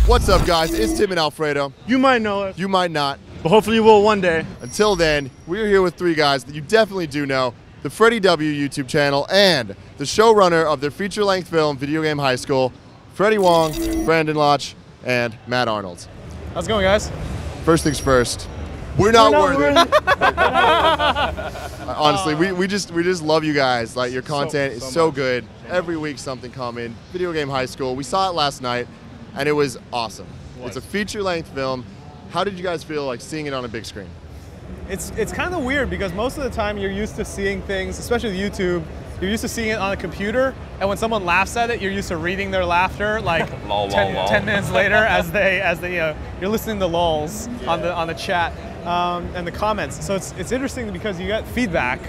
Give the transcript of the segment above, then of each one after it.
What's up, guys? It's Tim and Alfredo. You might know it. You might not. But hopefully you will one day. Until then, we're here with three guys that you definitely do know. The Freddie W YouTube channel and the showrunner of their feature-length film, Video Game High School, Freddie Wong, Brandon Laatsch, and Matt Arnold. How's it going, guys? First things first, we're not worthy. Honestly, we just love you guys. Like, your content is so good. Every week something coming. Video Game High School. We saw it last night, and it was awesome. It's a feature-length film. How did you guys feel like seeing it on a big screen? It's kind of weird because most of the time you're used to seeing things, especially with YouTube, you're used to seeing it on a computer, and when someone laughs at it, you're used to reading their laughter like 10 minutes later as they you're listening to lulls on the chat and the comments. So it's interesting because you get feedback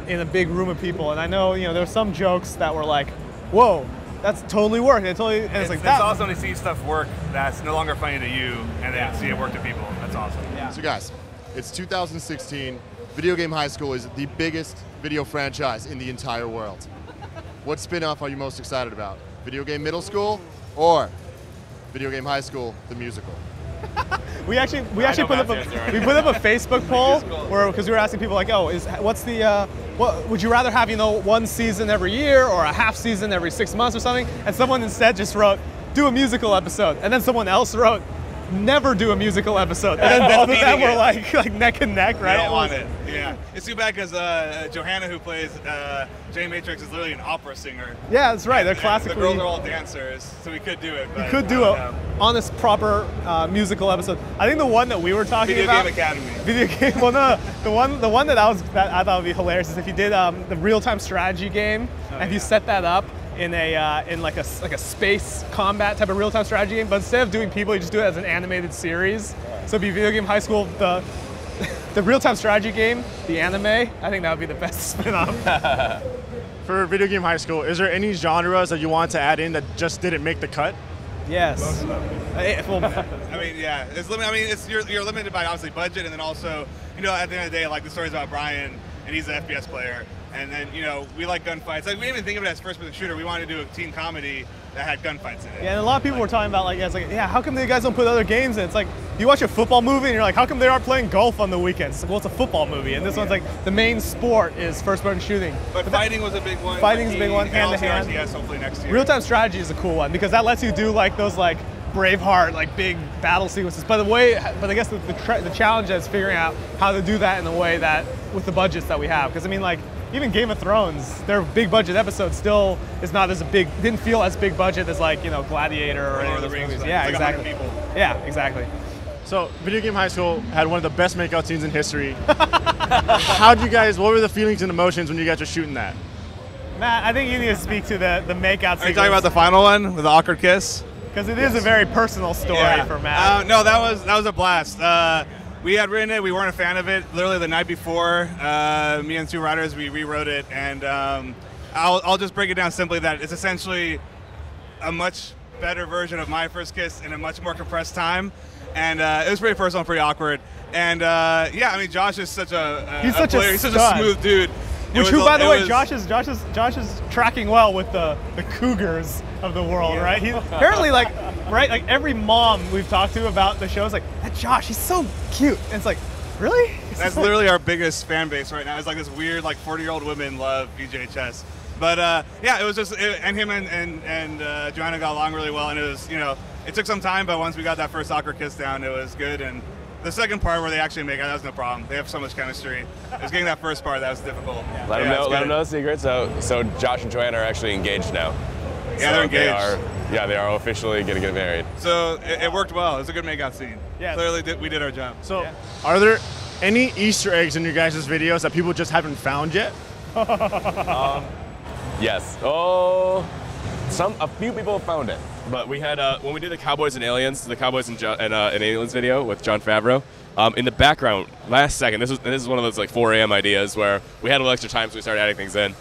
in a big room of people, and I know there's some jokes that were like, whoa, that's totally worked. It's awesome to see stuff work that's no longer funny to you, and then see it work to people. That's awesome. Yeah. So guys, it's 2016. Video Game High School is the biggest video franchise in the entire world. What spin-off are you most excited about? Video Game Middle School or Video Game High School, the musical? We actually put up a Facebook poll because we were asking people like, oh, what would you rather have, one season every year or a half season every 6 months or something? And someone instead just wrote, do a musical episode. And then someone else wrote, never do a musical episode. And then both of them were like neck and neck, right? I don't want it. Yeah. It's too bad because Johanna, who plays Jane Matrix, is literally an opera singer. Yeah, that's right. They're classically. The girls are all dancers, so we could do it. We could do an honest, proper musical episode. I think the one that we were talking about. Video Game Academy. Video game. Well, no. The one that I thought would be hilarious is if you did the real-time strategy game, and if you set that up in like a space combat type of real-time strategy game, but instead of doing people, you just do it as an animated series. So it'd be Video Game High School, the real-time strategy game, the anime. I think that would be the best spin-off. For Video Game High School, is there any genres that you want to add in that just didn't make the cut? Yes. I mean, yeah, it's limited. I mean, you're limited by obviously budget, and then also, at the end of the day, like the story's about Brian, and he's an FPS player. And then, we like gunfights. Like, we didn't even think of it as first-person shooter. We wanted to do a teen comedy that had gunfights in it. Yeah, and a lot of people were talking about, how come you guys don't put other games in? It's like, you watch a football movie and you're like, how come they aren't playing golf on the weekends? Well, it's a football movie, and this one's like, the main sport is first-person shooting. But fighting was a big one. Fighting's a big one, hand-to-hand. Yes, hopefully next year. Real-time strategy is a cool one, because that lets you do, those, Braveheart, big battle sequences. But I guess the challenge is figuring out how to do that in a way that, with the budgets that we have. Because, even Game of Thrones, their big budget episode still is not as didn't feel as big budget as Gladiator or any of those movies. Yeah, exactly. Yeah, exactly. So Video Game High School had one of the best makeout scenes in history. What were the feelings and emotions when you guys were shooting that? Matt, I think you need to speak to the makeout scene. Are you talking about the final one with the awkward kiss? Because it is a very personal story for Matt. No, that was a blast. We had written it. We weren't a fan of it. Literally the night before, me and two writers, we rewrote it. And I'll just break it down simply that it's essentially a much better version of my first kiss in a much more compressed time. And it was pretty personal, pretty awkward. And Josh is such he's such a smooth dude. By the way, Josh is tracking well with the cougars of the world, right? He's apparently every mom we've talked to about the show is like, that Josh, he's so cute. And it's like, really? That's literally our biggest fan base right now. It's like this weird 40-year-old women love VJHS. But it was just, and him and Joanna got along really well, and it was, it took some time, but once we got that first awkward kiss down, it was good. And the second part where they actually make out, that was no problem. They have so much chemistry. It was getting that first part that was difficult. Let them know the secret. So Josh and Joanna are actually engaged now. Yeah, they're engaged. They are officially going to get married. So it worked well. It was a good makeout scene. Yeah. Clearly we did our job. So are there any Easter eggs in your guys' videos that people just haven't found yet? Yes. A few people have found it. But we had, when we did the Cowboys and Aliens and Aliens video with Jon Favreau, in the background, last second, this is one of those 4 a.m. ideas where we had a little extra time, so we started adding things in.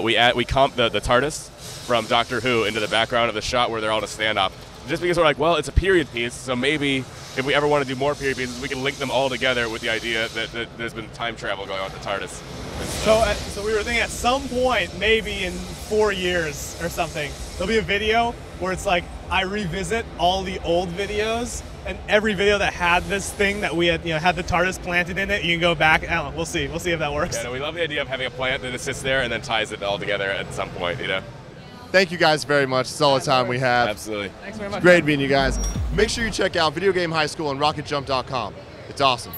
We comped the TARDIS from Doctor Who into the background of the shot where they're all in a standoff. Just because we're like, well, it's a period piece, so maybe if we ever want to do more period pieces, we can link them all together with the idea that there's been time travel going on with the TARDIS. So we were thinking at some point, maybe in 4 years or something, there'll be a video where it's like I revisit all the old videos, and every video that had this thing that we had, had the TARDIS planted in it, you can go back. I don't know, we'll see. We'll see if that works. Yeah, no, we love the idea of having a plant that sits there and then ties it all together at some point, Thank you guys very much. It's all the time we have. Absolutely. Thanks very much. Great meeting you guys. Make sure you check out Video Game High School on rocketjump.com. It's awesome.